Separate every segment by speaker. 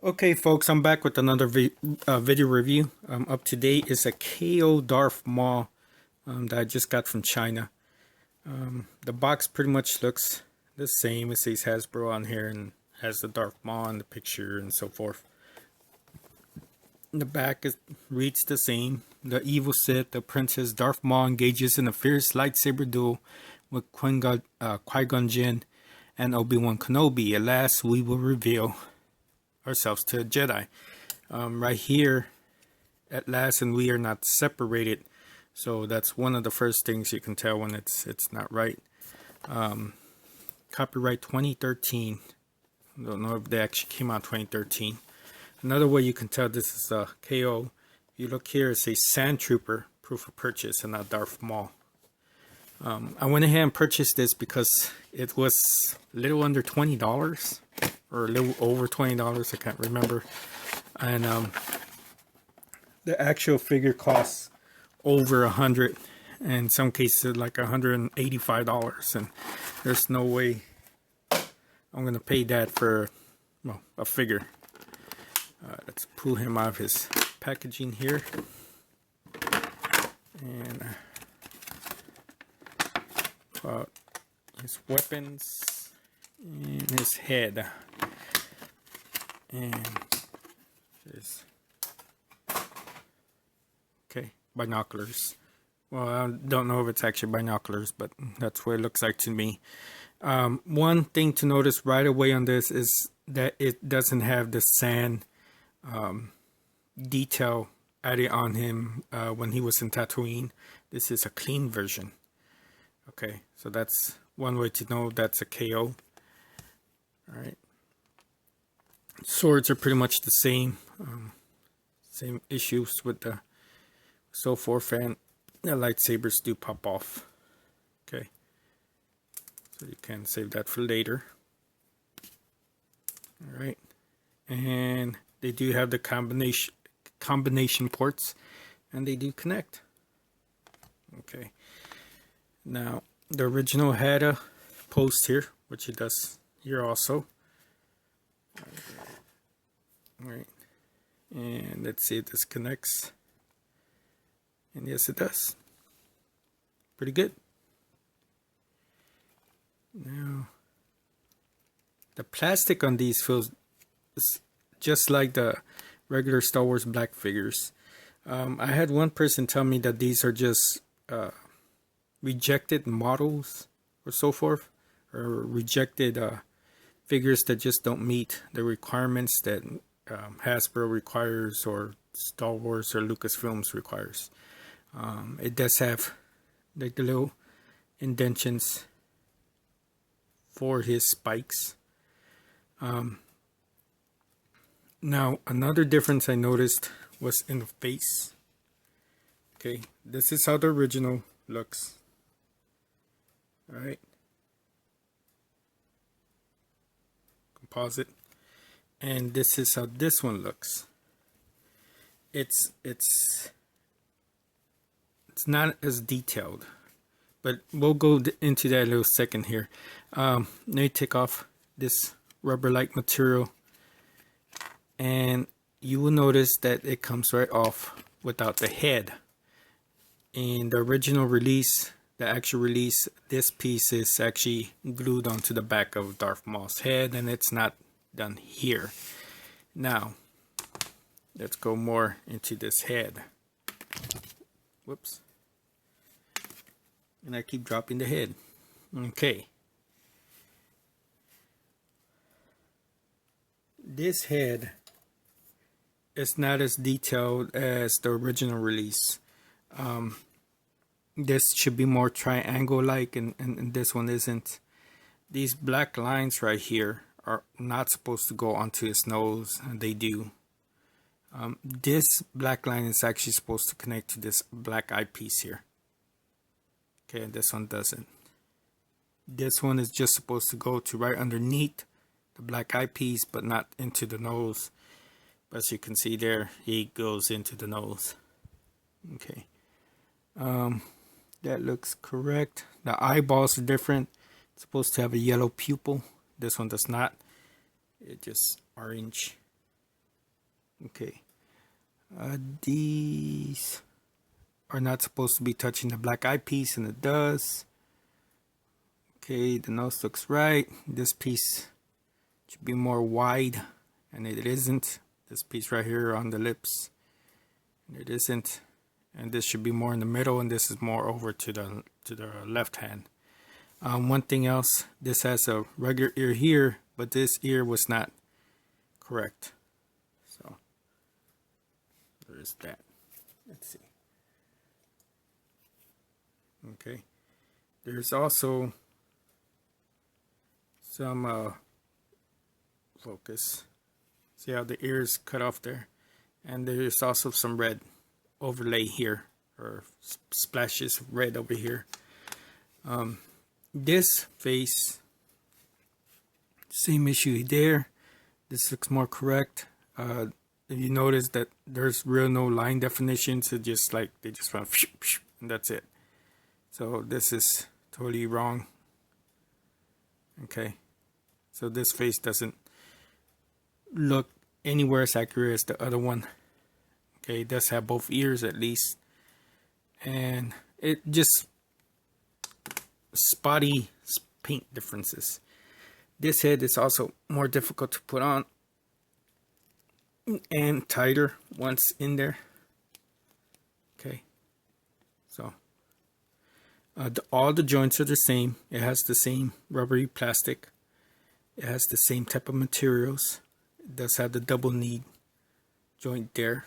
Speaker 1: Okay, folks, I'm back with another video review. Up to date is a KO Darth Maul that I just got from China. The box pretty much looks the same. It says Hasbro on here and has the Darth Maul in the picture and so forth. The back reads the same. The evil Sith, the Princess Darth Maul, engages in a fierce lightsaber duel with Qui-Gon Jinn and Obi-Wan Kenobi. At last, we will reveal ourselves to a Jedi. Right here, at last, and we are not separated. So that's one of the first things you can tell when it's not right. Copyright 2013. I don't know if they actually came out 2013. Another way you can tell this is a KO. If you look here, it says Sand Trooper, proof of purchase, and not Darth Maul. I went ahead and purchased this because it was a little under $20 or a little over $20. I can't remember. And the actual figure costs over $100, and in some cases like $185. And there's no way I'm gonna pay that for a figure. Let's pull him out of his packaging here, and his weapons and his head, and his binoculars. Well, I don't know if it's actually binoculars, but that's what it looks like to me. One thing to notice right away on this is that it doesn't have the sand detail added on him when he was in Tatooine. This is a clean version. Okay, so that's one way to know that's a KO. Alright. Swords are pretty much the same. Same issues with the so forth, and the lightsabers do pop off. Okay, so you can save that for later. Alright, and they do have the combination ports, and they do connect. Okay, now the original had a post here, which it does here also. Alright, and let's see if this connects. And yes, it does. Pretty good. Now, the plastic on these feels just like the regular Star Wars black figures. I had one person tell me that these are just rejected models or so forth, or rejected figures that just don't meet the requirements that Hasbro requires, or Star Wars or Lucasfilms requires. It does have like the little indentions for his spikes. Now, another difference I noticed was in the face. Okay, this is how the original looks. Alright. Composite. And this is how this one looks. It's not as detailed, but we'll go into that in a little second here. Let me take off this rubber-like material, and you will notice that it comes right off without the head. In the original release, the actual release, this piece is actually glued onto the back of Darth Maul's head, and it's not done here. Now, let's go more into this head. Whoops. And I keep dropping the head. Okay. This head is not as detailed as the original release. This should be more triangle-like, and this one isn't. These black lines right here are not supposed to go onto his nose, and they do. This black line is actually supposed to connect to this black eyepiece here. Okay, and this one doesn't. This one is just supposed to go to right underneath the black eyepiece, but not into the nose. But as you can see there, he goes into the nose. Okay. That looks correct. The eyeballs are different. It's supposed to have a yellow pupil. This one does not. It's just orange. Okay. These are not supposed to be touching the black eyepiece, and it does. Okay, the nose looks right. This piece should be more wide, and it isn't. This piece right here on the lips, and it isn't. And this should be more in the middle, and this is more over to the left hand. One thing else, this has a regular ear here, but this ear was not correct. So there is that. Let's see. Okay. There's also some focus. See how the ear is cut off there? And there's also some red overlay here, or splashes of red over here. This face, same issue there. This looks more correct. If you notice that there's real no line definition, so just like they just went and that's it. So this is totally wrong. Okay, so this face doesn't look anywhere as accurate as the other one. Okay, it does have both ears at least, and it just spotty paint differences. This head is also more difficult to put on and tighter once in there. Okay, so all the joints are the same. It has the same rubbery plastic. It has the same type of materials. It does have the double knee joint there.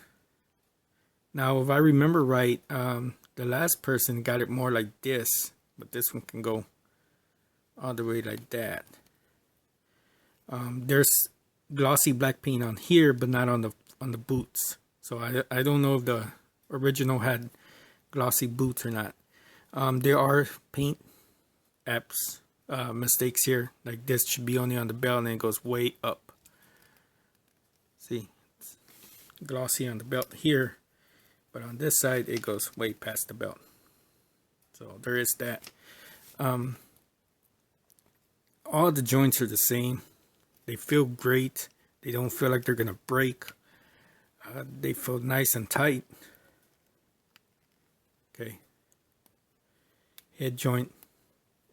Speaker 1: Now, if I remember right, the last person got it more like this, but this one can go all the way like that. There's glossy black paint on here, but not on the boots. So I don't know if the original had glossy boots or not. There are paint apps mistakes here. Like this should be only on the belt, and it goes way up. See, it's glossy on the belt here, but on this side it goes way past the belt. So there is that. All the joints are the same. They feel great. They don't feel like they're gonna break. They feel nice and tight. Okay. Head joint.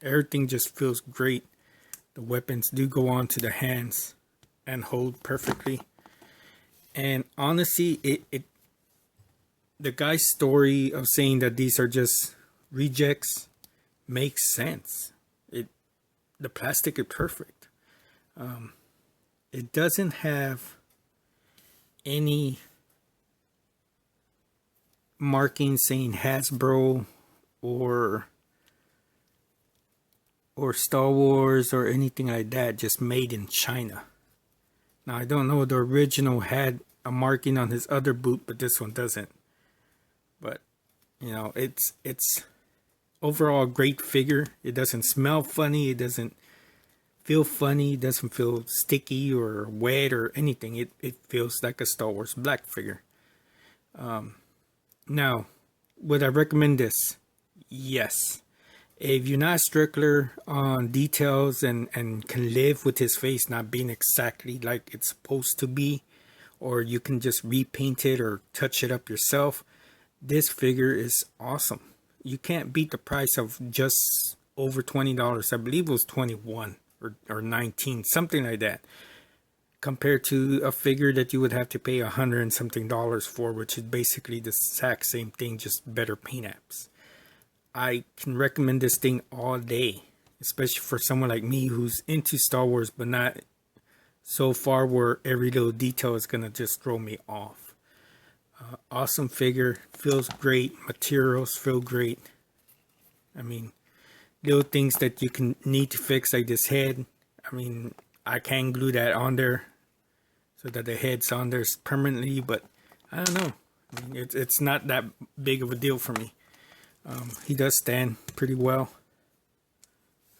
Speaker 1: Everything just feels great. The weapons do go on to the hands and hold perfectly. And honestly, the guy's story of saying that these are just rejects makes sense. The plastic is perfect. It doesn't have any marking saying Hasbro or Star Wars or anything like that, just made in China. Now, I don't know, the original had a marking on his other boot, but this one doesn't. But, you know, it's overall a great figure. It doesn't smell funny. It doesn't feel funny. It doesn't feel sticky or wet or anything. It feels like a Star Wars black figure. Now, would I recommend this? Yes. If you're not a stickler on details and can live with his face not being exactly like it's supposed to be, or you can just repaint it or touch it up yourself, this figure is awesome. You can't beat the price of just over $20. I believe it was 21 or 19, something like that, compared to a figure that you would have to pay $100 and something for, which is basically the exact same thing, just better paint apps. I can recommend this thing all day, especially for someone like me who's into Star Wars, but not so far where every little detail is going to just throw me off. Awesome figure, feels great, materials feel great. I mean, little things that you can need to fix, like this head. I mean, I can glue that on there so that the head's on there permanently, but I don't know. I mean, it's not that big of a deal for me. He does stand pretty well.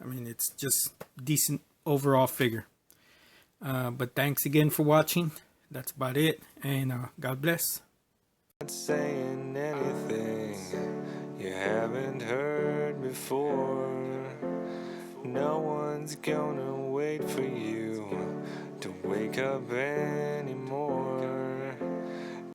Speaker 1: I mean, it's just decent overall figure. But thanks again for watching. That's about it, and God bless.
Speaker 2: Not saying anything you haven't heard before. No one's gonna wait for you to wake up anymore.